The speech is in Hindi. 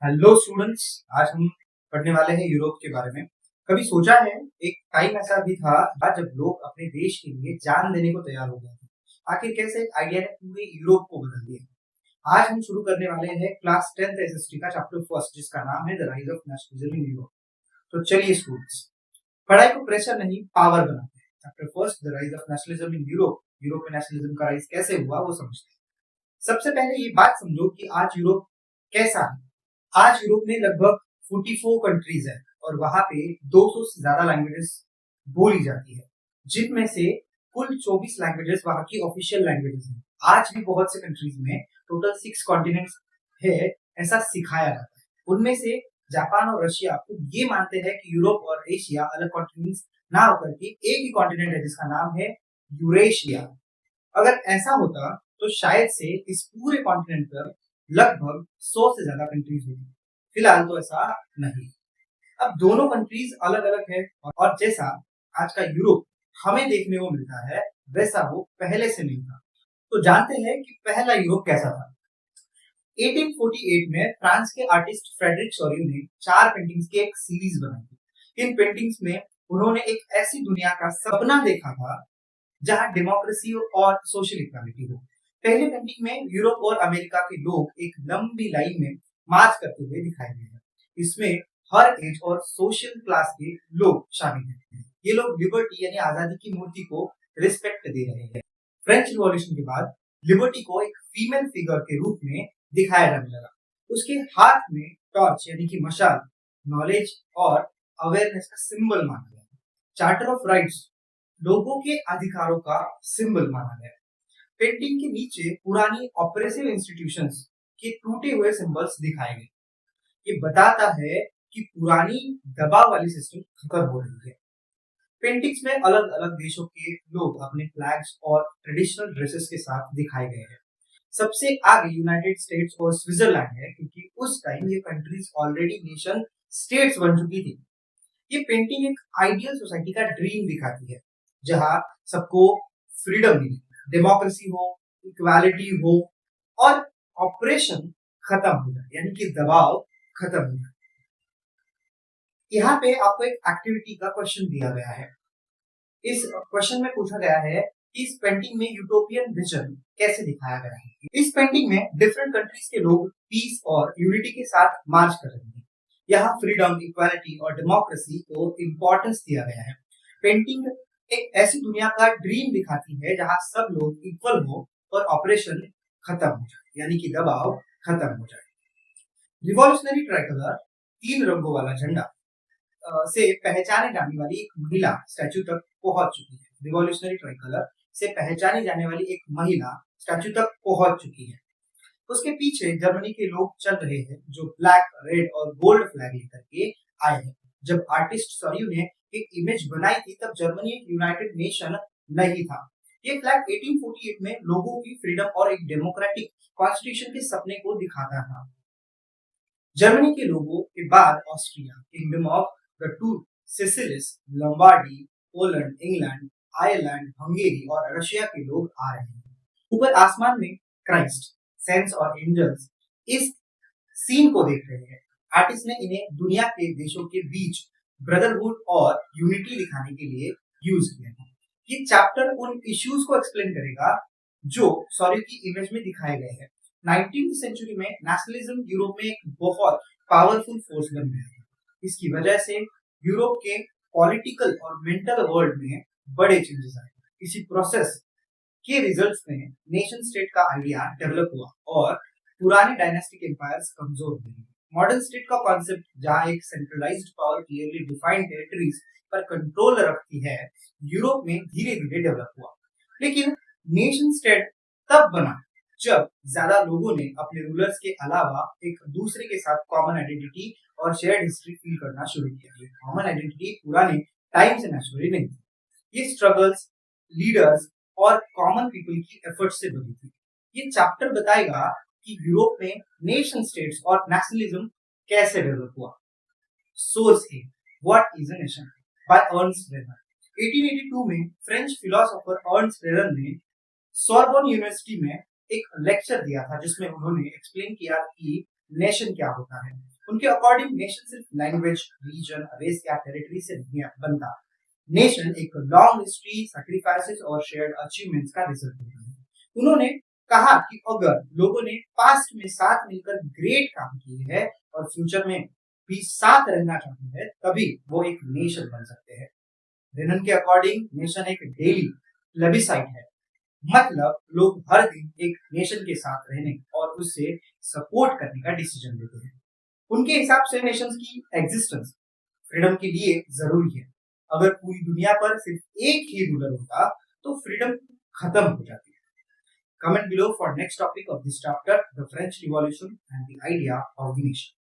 Hello students. आज हम पढ़ने वाले हैं यूरोप के बारे में। कभी सोचा है, एक टाइम ऐसा भी था जब लोग अपने देश के लिए जान देने को तैयार हो गए थे। आखिर कैसे एक आइडिया ने पूरे यूरोप को बदल दिया। आज हम शुरू करने वाले हैं क्लास 10th एसएसटी का चैप्टर फर्स्ट, जिसका नाम है the rise of nationalism in Europe. तो चलिए स्टूडेंट्स, पढ़ाई को प्रेशर नहीं पावर बनाते हैं। Chapter first, the rise of nationalism in Europe. Europe में नेशनलिज्म का राइज कैसे हुआ वो समझते हैं। सबसे पहले ये बात समझो कि आज यूरोप कैसा है। आज यूरोप में लगभग 44 कंट्रीज है और वहां पे 200 से ज्यादा लैंग्वेजेस बोली जाती है, जिनमें से कुल 24 लैंग्वेजेस वहां की ऑफिशियल लैंग्वेजेस हैं। आज भी बहुत से कंट्रीज में टोटल 6 कॉन्टिनेंट्स है, ऐसा सिखाया जाता है। उनमें से जापान और रशिया खुद ये मानते हैं कि यूरोप और एशिया अलग कॉन्टिनेंट्स ना होकर के एक ही कॉन्टिनेंट है, जिसका नाम है यूरेशिया। अगर ऐसा होता तो शायद से इस पूरे कॉन्टिनेंट पर लगभग 100 से ज्यादा कंट्रीज होती। फिलहाल तो ऐसा नहीं। अब दोनों कंट्रीज अलग अलग है और जैसा आज का यूरोप हमें देखने को मिलता है, वैसा वो पहले से नहीं था। तो जानते हैं कि पहला यूरोप कैसा था। 1848 में फ्रांस के आर्टिस्ट फ्रेडरिक शोरियो ने 4 पेंटिंग्स की एक सीरीज बनाई थी। इन पेंटिंग्स में उन्होंने एक ऐसी दुनिया का सपना देखा था जहां डेमोक्रेसी और सोशल इक्वालिटी हो। पहली पेंटिंग में यूरोप और अमेरिका के लोग एक लंबी लाइन में मार्च करते हुए दिखाई दे रहे हैं। इसमें हर एज और सोशल क्लास के लोग शामिल हैं। ये लोग लिबर्टी यानी आजादी की मूर्ति को रिस्पेक्ट दे रहे हैं। फ्रेंच रिवॉल्यूशन के बाद लिबर्टी को एक फीमेल फिगर के रूप में दिखाया जाने लगा। उसके हाथ में टॉर्च यानी कि मशाल नॉलेज और अवेयरनेस का सिंबल माना गया। चार्टर ऑफ राइट्स लोगों के अधिकारों का सिंबल माना गया। पेंटिंग के नीचे पुरानी ऑपरेसिव इंस्टीट्यूशंस के टूटे हुए सिंबल्स दिखाए गए। ये बताता है कि पुरानी दबाव वाली सिस्टम खत्म हो रही है। पेंटिंग्स में अलग अलग देशों के लोग अपने फ्लैग्स और ट्रेडिशनल ड्रेसेस के साथ दिखाए गए हैं। सबसे आगे यूनाइटेड स्टेट्स और स्विट्जरलैंड है, क्योंकि उस टाइम ये कंट्रीज ऑलरेडी नेशन स्टेट्स बन चुकी थी। ये पेंटिंग एक आइडियल सोसाइटी का ड्रीम दिखाती है, जहां सबको फ्रीडम मिले, डेमोक्रेसी हो, इक्वालिटी हो और ऑपरेशन खत्म हो जाए, यानी कि दबाव खत्म हो जाए। यहाँ पे आपको एक एक्टिविटी का क्वेश्चन दिया गया है। इस क्वेश्चन में पूछा गया है कि इस पेंटिंग में यूटोपियन विजन कैसे दिखाया गया है। इस पेंटिंग में डिफरेंट कंट्रीज के लोग पीस और यूनिटी के साथ मार्च कर रहे हैं। यहाँ फ्रीडम, इक्वालिटी और डेमोक्रेसी को इम्पोर्टेंस दिया गया है। पेंटिंग एक ऐसी दुनिया का ड्रीम दिखाती है जहां सब लोग इक्वल हो और ऑपरेशन खत्म हो जाए, यानी कि दबाव खत्म हो जाए। रिवॉल्यूशनरी ट्राइकलर 3 रंगों वाला झंडा से पहचाने जाने वाली एक महिला स्टैचू तक पहुंच चुकी है। रिवॉल्यूशनरी ट्राइकलर से पहचानी जाने वाली एक महिला स्टैचू तक पहुंच चुकी है। उसके पीछे जर्मनी के लोग चल रहे हैं, जो ब्लैक, रेड और गोल्ड फ्लैग लेकर के आए हैं। जब आर्टिस्ट सॉरियो ने एक इमेज बनाई थी, तब जर्मनी एक यूनाइटेड नेशन नहीं था। ये फ्लैग 1848 में लोगों की फ्रीडम और एक डेमोक्रेटिक कॉन्स्टिट्यूशन के सपने को दिखाता था। जर्मनी के लोगों के बाद Austria, kingdom of the two Sicilies, Lombardy, Poland, England, Ireland, Hungary और रशिया के लोग आ रहे हैं। ऊपर आसमान में क्राइस्ट, सेंस और एंजल्स इस सीन को देख रहे हैं। आर्टिस्ट ने इन्हें दुनिया के देशों के बीच ब्रदरहुड और यूनिटी दिखाने के लिए यूज किया है। ये चैप्टर उन इश्यूज को एक्सप्लेन करेगा जो सॉरी की इमेज में दिखाए गए हैं। 19वीं सेंचुरी में नेशनलिज्म यूरोप में एक बहुत पावरफुल फोर्स बन गया था। इसकी वजह से यूरोप के पॉलिटिकल और मेंटल वर्ल्ड में बड़े चेंजेस आए। इसी प्रोसेस के रिजल्ट्स में नेशन स्टेट का आइडिया डेवलप हुआ और पुराने डायनेस्टिक एम्पायर्स कमजोर हो गए। मॉडर्न स्टेट का कॉन्सेप्ट, जहां एक centralised power clearly defined territories पर कंट्रोल रखती है, यूरोप में धीरे धीरे डेवलप हुआ। लेकिन नेशन स्टेट तब बना जब ज्यादा लोगों ने अपने रूलर्स के अलावा एक दूसरे के साथ कॉमन आइडेंटिटी और शेयर्ड हिस्ट्री फील करना शुरू किया। कॉमन आइडेंटिटी पुराने टाइम से नेचुरली नहीं थी। ये स्ट्रगल्स, लीडर्स और कॉमन पीपल की एफर्ट से बनी थी। ये चैप्टर बताएगा कि यूरोप में नेशन स्टेट्स और नेशनलिज्म कैसे डेवलप हुआ। सोर्स है what is a nation by Ernst Renan. 1882 में फ्रेंच फिलोसोफर अर्नस्ट रेनर ने सोरबोन यूनिवर्सिटी में एक लेक्चर दिया था, जिसमें उन्होंने एक्सप्लेन किया कि नेशन क्या होता है। उनके अकॉर्डिंग नेशन सिर्फ लैंग्वेज, रीजन, रेस या टेरिटरी से नहीं बनता। नेशन एक लॉन्ग हिस्ट्री, सैक्रिफाइसेस और शेयर्ड अचीवमेंट्स का रिजल्ट होता है। उन्होंने कहा कि अगर लोगों ने पास्ट में साथ मिलकर ग्रेट काम किए हैं और फ्यूचर में भी साथ रहना चाहते हैं, तभी वो एक नेशन बन सकते हैं। रेनन के अकॉर्डिंग नेशन एक डेली प्लेबिसाइट है, मतलब लोग हर दिन एक नेशन के साथ रहने और उससे सपोर्ट करने का डिसीजन लेते हैं। उनके हिसाब से नेशंस की एग्जिस्टेंस फ्रीडम के लिए जरूरी है। अगर पूरी दुनिया पर सिर्फ एक ही रूलर होता तो फ्रीडम खत्म हो जाती है। Comment below for next topic of this chapter, the French Revolution and the idea of the nation.